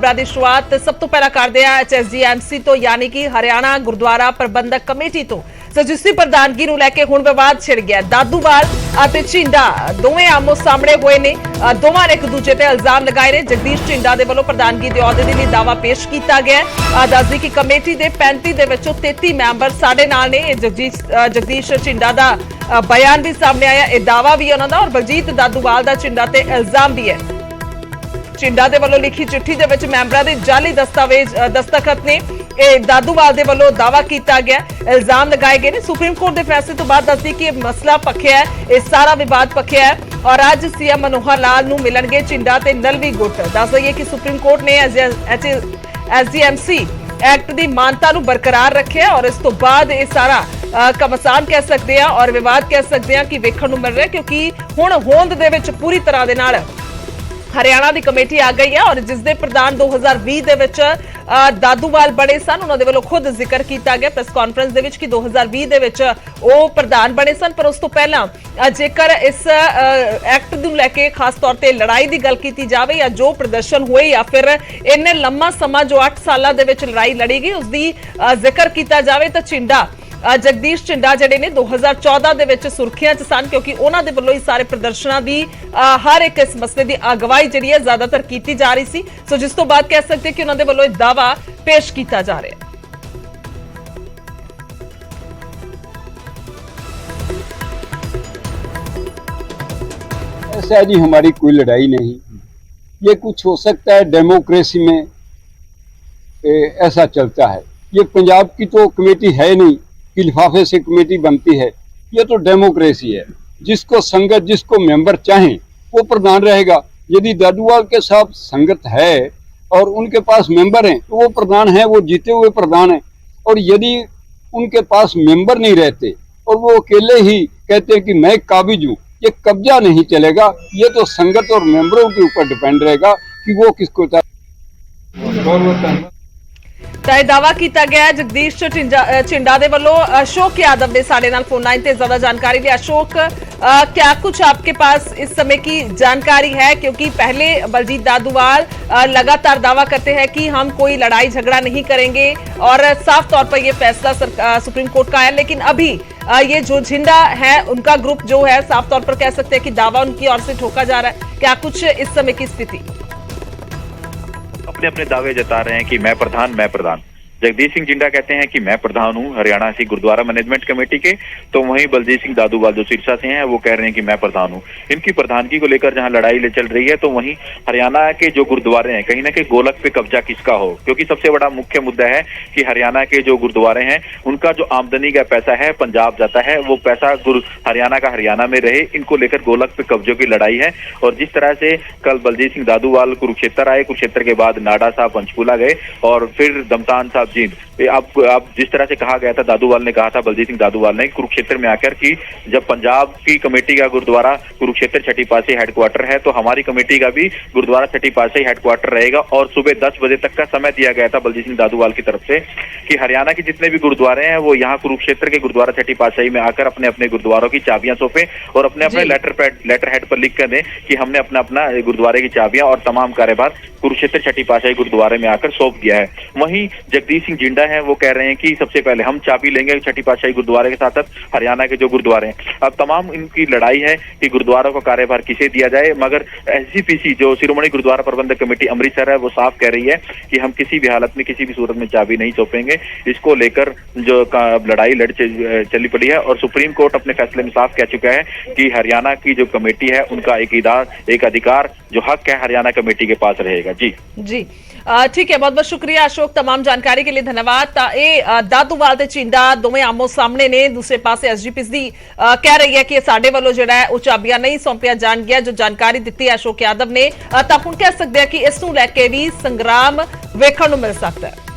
खबरां ਦੀ ਸ਼ੁਰੂਆਤ ਸਭ ਤੋਂ ਪਹਿਲਾਂ ਕਰਦੇ ਆ HSDMC ਤੋਂ ਯਾਨੀ ਕਿ ਹਰਿਆਣਾ ਗੁਰਦੁਆਰਾ ਪ੍ਰਬੰਧਕ ਕਮੇਟੀ ਤੋਂ ਜਿਸਦੀ ਪ੍ਰਧਾਨਗੀ ਨੂੰ ਲੈ ਕੇ ਹੁਣ ਵਿਵਾਦ ਛਿੜ ਗਿਆ। ਦਾਦੂਵਾਲ ਅਤੇ ਝਿੰਡਾ ਦੋਵੇਂ ਆਮੋ ਸਾਹਮਣੇ ਹੋਏ ਨੇ। ਦੋਵਾਂ ਨੇ ਇੱਕ ਦੂਜੇ ਤੇ ਇਲਜ਼ਾਮ ਲਗਾਏ ਨੇ। ਜਗਦੀਸ਼ ਝਿੰਡਾ ਦੇ ਵੱਲੋਂ ਪ੍ਰਧਾਨਗੀ ਦੇ ਅਹੁਦੇ ਦੇ ਲਈ ਦਾਅਵਾ ਪੇਸ਼ ਕੀਤਾ ਗਿਆ। ਦੱਸਦੀ ਕਿ ਕਮੇਟੀ ਦੇ 35 ਦੇ ਵਿੱਚੋਂ 33 ਮੈਂਬਰ ਸਾਡੇ ਨਾਲ ਨੇ। ਜਗਦੀਸ਼ ਝਿੰਡਾ ਦਾ ਬਿਆਨ ਵੀ ਸਾਹਮਣੇ ਆਇਆ, ਇਹ ਦਾਅਵਾ ਵੀ ਉਹਨਾਂ ਦਾ ਔਰ ਬਲਜੀਤ ਦਾਦੂਵਾਲ ਦਾ ਝਿੰਡਾ ਤੇ ਇਲਜ਼ਾਮ ਵੀ ਹੈ। ਝਿੰਡਾ ਦੇ ਵੱਲੋਂ ਲਿਖੀ ਚਿੱਠੀ ਦੇ ਵਿੱਚ ਮੈਂਬਰਾਂ ਦੇ ਜਾਲੀ ਦਸਤਖਤ ਨੇ। ਇਹ ਦਾਦੂਵਾਲ ਦੇ ਵੱਲੋਂ ਦਾਅਵਾ ਕੀਤਾ ਗਿਆ, ਇਲਜ਼ਾਮ ਲਗਾਏ ਗਏ ਨੇ। ਸੁਪਰੀਮ ਕੋਰਟ ਦੇ ਫੈਸਲੇ ਤੋਂ ਬਾਅਦ ਦੱਸਦੀ ਕਿ ਇਹ ਮਸਲਾ ਪੱਖਿਆ ਹੈ, ਇਹ ਸਾਰਾ ਵਿਵਾਦ ਪੱਖਿਆ ਹੈ ਔਰ ਅੱਜ ਸੀਐਮ ਮਨੋਹਰ ਲਾਲ ਨੂੰ ਮਿਲਣਗੇ ਝਿੰਡਾ ਤੇ ਨਲਵੀ ਗੁੱਟ। ਦੱਸ ਦਈਏ ਕਿ ਸੁਪਰੀਮ ਕੋਰਟ ਨੇ HSDMC ਐਕਟ ਦੀ ਮਾਨਤਾ ਨੂੰ ਬਰਕਰਾਰ ਰੱਖਿਆ ਔਰ ਇਸ ਤੋਂ ਬਾਅਦ ਇਹ ਸਾਰਾ ਕਮਸਾਨ ਕਹਿ ਸਕਦੇ ਆ ਔਰ ਵਿਵਾਦ ਕਹਿ ਸਕਦੇ ਆ ਕਿ ਵੇਖਣ ਨੂੰ ਮਿਲ ਰਿਹਾ, ਕਿਉਂਕਿ ਹੁਣ ਹੋਂਦ ਦੇ ਵਿੱਚ ਪੂਰੀ ਤਰ੍ਹਾਂ ਦੇ ਨਾਲ ਹਰਿਆਣਾ ਦੀ ਕਮੇਟੀ ਆ ਗਈ ਹੈ ਔਰ ਜਿਸ ਦੇ ਪ੍ਰਧਾਨ 2020 ਦੇ ਵਿੱਚ ਦਾਦੂਵਾਲ ਬਣੇ ਸਨ। ਉਹਨਾਂ ਦੇ ਵੱਲੋਂ ਖੁਦ ਜ਼ਿਕਰ ਕੀਤਾ ਗਿਆ ਪ੍ਰੈਸ ਕਾਨਫਰੰਸ ਦੇ ਵਿੱਚ ਕਿ 2020 ਦੇ ਵਿੱਚ ਉਹ ਪ੍ਰਧਾਨ ਬਣੇ ਸਨ। ਪਰ ਉਸ ਤੋਂ ਪਹਿਲਾਂ ਜੇਕਰ ਇਸ ਐਕਟ ਨੂੰ ਲੈ ਕੇ ਖਾਸ ਤੌਰ ਤੇ ਲੜਾਈ ਦੀ ਗੱਲ ਕੀਤੀ ਜਾਵੇ ਜਾਂ ਜੋ ਪ੍ਰਦਰਸ਼ਨ ਹੋਏ ਜਾਂ ਫਿਰ ਇੰਨੇ ਲੰਮਾ ਸਮਾਂ ਜੋ 8 ਸਾਲਾਂ ਦੇ ਵਿੱਚ ਲੜਾਈ ਲੜੀ ਗਈ ਉਸ ਦੀ ਜ਼ਿਕਰ ਕੀਤਾ ਜਾਵੇ ਤਾਂ ਝਿੰਡਾ ਜਗਦੀਸ਼ ਝਿੰਡਾ ਜਿਹੜੇ ਨੇ 2014 ਦੇ ਵਿੱਚ ਸੁਰਖੀਆਂ 'ਚ ਸਨ, ਕਿਉਂਕਿ ਉਹਨਾਂ ਦੇ ਵੱਲੋਂ ਹੀ ਸਾਰੇ ਪ੍ਰਦਰਸ਼ਨਾਂ ਦੀ ਹਰ ਇੱਕ ਇਸ ਮਸਲੇ ਦੀ ਅਗਵਾਈ ਜਿਹੜੀ ਹੈ ਜ਼ਿਆਦਾਤਰ ਕੀਤੀ ਜਾ ਰਹੀ ਸੀ। ਸੋ ਜਿਸ ਤੋਂ ਬਾਅਦ ਕਹਿ ਸਕਦੇ ਕਿ ਉਹਨਾਂ ਦੇ ਵੱਲੋਂ ਇਹ ਦਾਅਵਾ ਪੇਸ਼ ਕੀਤਾ ਜਾ ਰਿਹਾ ਹੈ। ऐसा जी हमारी कोई लड़ाई नहीं, ये कुछ हो सकता है डेमोक्रेसी में ऐसा चलता है। ये पंजाब की तो कमेटी है नहीं कि लिफाफे से कमेटी बनती है, ये तो डेमोक्रेसी है। जिसको संगत जिसको मेंबर चाहें वो प्रधान रहेगा। यदि दादूवाल के साथ संगत है और उनके पास मेंबर हैं तो वो प्रधान है, वो जीते हुए प्रधान है। और यदि उनके पास मेंबर नहीं रहते और वो अकेले ही कहते हैं कि मैं काबिज हूँ, ये कब्जा नहीं चलेगा। ये तो संगत और मेंबरों के ऊपर डिपेंड रहेगा कि वो किसको ਤਾਂ ਇਹ ਦਾਅਵਾ ਕੀਤਾ ਗਿਆ ਹੈ ਜਗਦੀਸ਼ ਝਿੰਡਾ ਦੇ ਵੱਲੋਂ। अशोक यादव ने साढ़े नाल फोन लाइन पे ज्यादा जानकारी ली। अशोक, क्या कुछ आपके पास इस समय की जानकारी है, क्योंकि पहले बलजीत दादूवाल लगातार दावा करते हैं कि हम कोई लड़ाई झगड़ा नहीं करेंगे और साफ तौर पर यह फैसला सुप्रीम कोर्ट का है, लेकिन अभी ये जो झिंडा है उनका ग्रुप जो है साफ तौर पर कह सकते हैं कि दावा उनकी ओर से ठोका जा रहा है। क्या कुछ इस समय की स्थिति? अपने अपने दावे जता रहे हैं कि मैं प्रधान। जगदीश सिंह जिंडा कहते हैं कि मैं प्रधान हूं हरियाणा से गुरुद्वारा मैनेजमेंट कमेटी के, तो वहीं बलजीत सिंह दादूवाल जो सिरसा से हैं वो कह रहे हैं कि मैं प्रधान हूं। इनकी प्रधानगी को लेकर जहां लड़ाई चल रही है, तो वहीं हरियाणा के जो गुरुद्वारे हैं कहीं ना कहीं गोलक पे कब्जा किसका हो, क्योंकि सबसे बड़ा मुख्य मुद्दा है कि हरियाणा के जो गुरुद्वारे हैं उनका जो आमदनी का पैसा है पंजाब जाता है, वो पैसा हरियाणा का हरियाणा में रहे। इनको लेकर गोलक पे कब्जों की लड़ाई है। और जिस तरह से कल बलजीत सिंह दादूवाल कुरुक्षेत्र आए, कुरुक्षेत्र के बाद नाडा साहब पंचकूला गए और फिर दमतान साहब जींद। अब जिस तरह से कहा गया था, दादूवाल ने कहा था, बलजीत सिंह दादूवाल ने कुरुक्षेत्र में आकर कि जब पंजाब की कमेटी का गुरुद्वारा कुरुक्षेत्र छठी पातशाही हेडक्वार्टर है तो हमारी कमेटी का भी गुरुद्वारा छठी पातशाही हेडक्वार्टर रहेगा। और सुबह 10 बजे तक का समय दिया गया था बलजीत सिंह दादूवाल की तरफ से कि हरियाणा के जितने भी गुरुद्वारे हैं वो यहाँ कुरुक्षेत्र के गुरुद्वारा छठी पातशाही में आकर अपने अपने गुरुद्वारों की चाबियां सौंपे और अपने अपने लेटर हेड पर लिख कर दें कि हमने अपना अपना गुरुद्वारे की चाबियां और तमाम कार्यभार कुरुक्षेत्र छठी पातशाही गुरुद्वारे में आकर सौंप दिया है। वहीं जगदीश सिंह जिंडा है वो कह रहे हैं कि सबसे पहले हम चाबी लेंगे छठी पातशाही गुरुद्वारे के साथ हरियाणा के जो गुरुद्वारे हैं। अब तमाम इनकी लड़ाई है कि गुरुद्वारों का कार्यभार किसे दिया जाए, मगर SGPC जो शिरोमणि गुरुद्वारा प्रबंधक कमेटी अमृतसर है वो साफ कह रही है कि हम किसी भी हालत में किसी भी सूरत में चाबी नहीं सौंपेंगे। इसको लेकर जो लड़ाई चली पड़ी है और सुप्रीम कोर्ट अपने फैसले में साफ कह चुका है कि हरियाणा की जो कमेटी है उनका एक अधिकार जो हक है हरियाणा कमेटी के पास रहेगा। जी ठीक है, बहुत बहुत शुक्रिया अशोक, तमाम जानकारी के लिए धन्यवाद। दादूवाल ते झिंडा दोवें आमो सामने ने। दूसरे पासे SGPC कह रही है कि साडे वालों जिहड़ा है वो चाबियां नहीं सौंपिया जाणगियां। जो जानकारी दी अशोक यादव ने, तां हुण कह सकते हैं कि इस नूं लैके भी संग्राम वेखण नूं मिल सकता है।